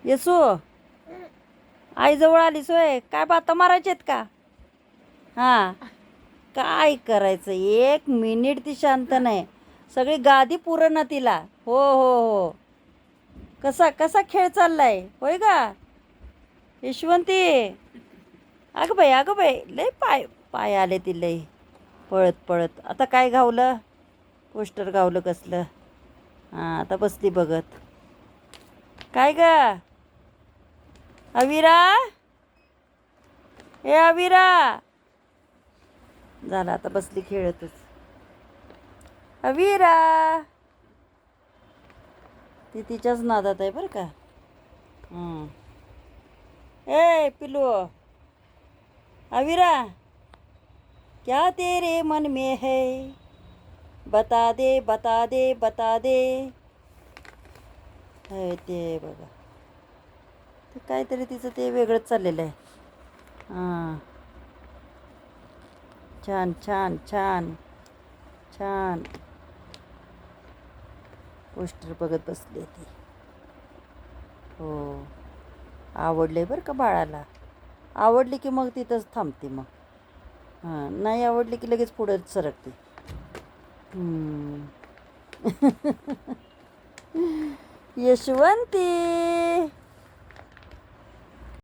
येसू आईजवळ आलीस होय. काय बाता मारायचे आहेत का? हां, काय करायचं, 1 मिनिट ती शांत नाही. सगळी गादी पुरणं तिला. हो हो हो. कसा कसा खेळ चाललाय होय का यशवंती? अगं बाई लय पाय पाय आले ती लय पळत पळत. आता काय घावलं? पोस्टर गावलं कसलं. हां, आता बसली बघत. काय ग अविरा? ए अविरा, झालं आता बसली खेळतच. अविरा, ती तिच्याच नादात आहे बरं का. ए पिलू, अविरा, क्या तेरे मन में है, बता दे बता दे बता दे. ते बघा, ते काहीतरी तिचं ते वेगळंच चाललेलं आहे. हां, छान छान छान छान. पोस्टर बघत बसली ती. हो, आवडले बरं का बाळाला. आवडली की मग तिथंच थांबते मग. हां, नाही आवडली की लगेच पुढे सरकते. यशवंती,